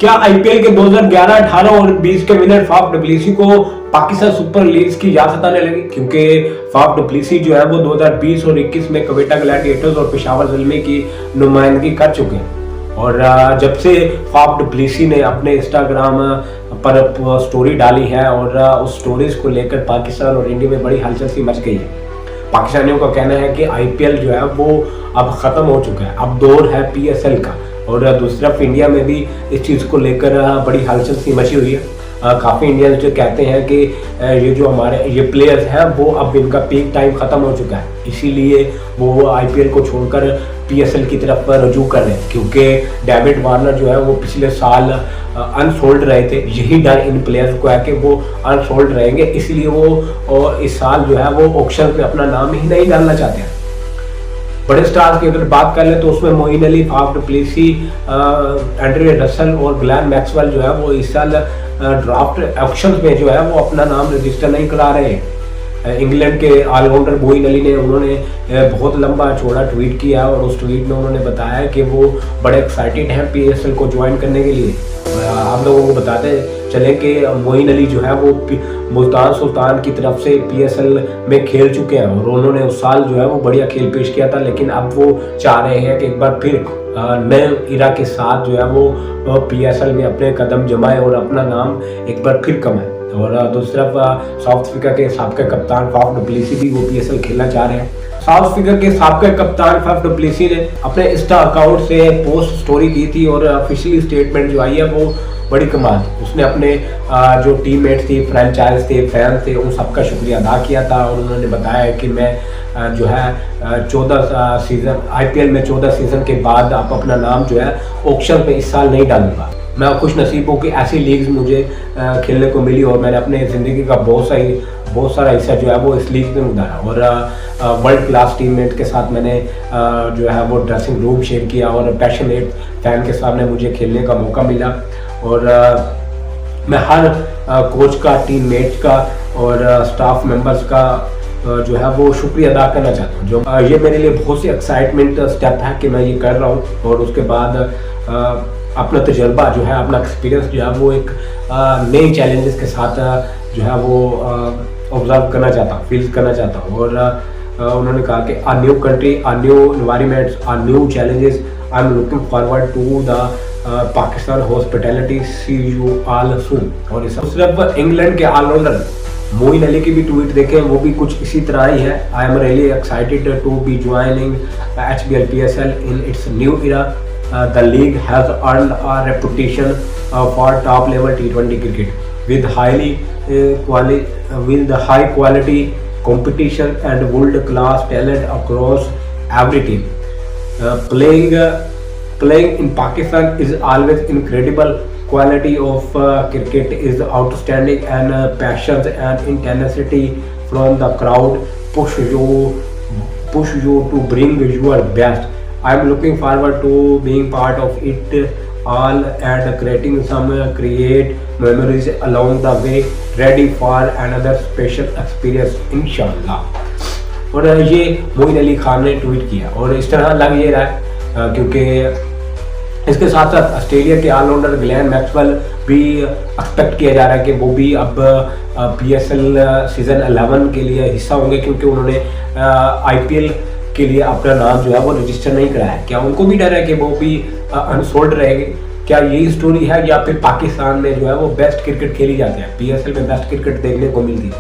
क्या आईपीएल के 2011, 18 और 20 के विनर फाफ डुप्लेसी को पाकिस्तान सुपर लीग्स की याद सताने लगी? क्योंकि फाफ डुप्लेसी जो है वो 2020 और 21 में क्वेटा ग्लैडिएटर्स और पेशावर ज़ल्मी की नुमाइंदगी कर चुके हैं। और जब से फाफ डुप्लेसी ने अपने इंस्टाग्राम पर स्टोरी डाली है और उस स्टोरीज को लेकर पाकिस्तान और इंडिया में बड़ी हलचल सी मच गई है। पाकिस्तानियों का कहना है कि आईपीएल जो है वो अब ख़त्म हो चुका है, अब दौर है पीएसएल का। और दूसरी तरफ इंडिया में भी इस चीज़ को लेकर बड़ी हलचल सी मची हुई है। काफ़ी इंडियंस जो कहते हैं कि ये जो हमारे ये प्लेयर्स हैं वो अब इनका पीक टाइम ख़त्म हो चुका है, इसीलिए वो आईपीएल को छोड़कर पीएसएल की तरफ रजू कर रहे हैं। क्योंकि डेविड वार्नर जो है वो पिछले साल अनसोल्ड रहे थे, यही डर इन प्लेयर्स को है कि वो अनसोल्ड रहेंगे, इसलिए वो इस साल जो है वो ऑक्शन पे अपना नाम ही नहीं डालना चाहते हैं। बड़े स्टार्स की अगर बात कर ले तो उसमें Moeen Ali, Faf du Plessis, Andre Russell और ग्लेन मैक्सवेल जो है वो इस साल ड्राफ्ट ऑक्शन में जो है वो अपना नाम रजिस्टर नहीं करा रहे हैं। इंग्लैंड के ऑलराउंडर मोइन अली ने उन्होंने बहुत लंबा चौड़ा ट्वीट किया और उस ट्वीट में उन्होंने बताया कि वो बड़े एक्साइटेड हैं पीएसएल को ज्वाइन करने के लिए। आप लोगों को बताते चले कि मोइन अली जो है वो मुल्तान सुल्तान की तरफ से पीएसएल में खेल चुके हैं और उन्होंने उस साल जो है वो बढ़िया खेल पेश किया था, लेकिन अब वो चाह रहे हैं कि एक बार फिर नए इरा के साथ जो है वो पीएसएल में अपने कदम जमाए और अपना नाम एक बार फिर कमाए। और दूसरी तरफ साउथ अफ्रीका के साबिक़ कप्तान फाफ डुप्लेसी भी वो पीएसएल खेलना चाह रहे हैं। साउथ अफ्रीका के साबिक़ कप्तान फाफ डुप्लेसी ने अपने इंस्टा अकाउंट से पोस्ट स्टोरी की थी और ऑफिशियली स्टेटमेंट जो आई है वो बड़ी कमाल। उसने अपने जो टीममेट्स थी, फ्रेंचाइज थे, फैन थे, उन सबका शुक्रिया अदा किया था और उन्होंने बताया कि मैं जो है 14 सीज़न आईपीएल में 14 सीज़न के बाद आप अपना नाम जो है ऑक्शन में इस साल नहीं डालूंगा। मैं खुश नसीब हूँ कि ऐसी लीग्स मुझे खेलने को मिली और मैंने अपने ज़िंदगी का बहुत सारा हिस्सा जो है वो इस लीग में गुजारा और वर्ल्ड क्लास टीममेट के साथ मैंने जो है वो ड्रेसिंग रूम शेयर किया और पैशनेट फैन के सामने मुझे खेलने का मौका मिला। और मैं हर कोच का, टीममेट का और स्टाफ मेंबर्स का जो है वो शुक्रिया अदा करना चाहता हूँ। जो ये मेरे लिए बहुत सी एक्साइटमेंट स्टेप है कि मैं ये कर रहा हूँ और उसके बाद अपना तजर्बा जो है, अपना एक्सपीरियंस जो है वो एक नए चैलेंजेस के साथ जो है वो ऑब्जर्व करना चाहता हूँ, फील करना चाहता हूँ। और उन्होंने कहा कि a new country, a new environments, a new challenges, I am looking forward to the Pakistan hospitality, see you all soon. और इस सिर्फ इंग्लैंड के ऑलराउंडर मोइन अली की भी ट्वीट देखें, वो भी कुछ इसी तरह ही है। I am really excited to be joining HBL PSL in its new era. The league has earned a reputation for top level T20 cricket with high quality competition and world class talent across every team. Playing in Pakistan is always incredible. Quality of cricket is outstanding and passion and intensity from the crowd push you to bring your best. I am looking forward to being part of it all and creating some great memories along the way. Ready for another special experience inshallah. और ये मोइन अली खान ने tweet किया और इस तरह लग ये रहा है क्योंकि इसके साथ साथ ऑस्ट्रेलिया के ऑलराउंडर ग्लेन मैक्सवेल भी एक्सपेक्ट किया जा रहा है कि वो भी अब पीएसएल सीज़न 11 के लिए हिस्सा होंगे, क्योंकि उन्होंने आईपीएल के लिए अपना नाम जो है वो रजिस्टर नहीं कराया है। क्या उनको भी डर है कि वो भी अनसोल्ड रहेंगे? क्या यही स्टोरी है या फिर पाकिस्तान में जो है वो बेस्ट क्रिकेट खेली जाती है, पीएसएल में बेस्ट क्रिकेट देखने को मिलती है?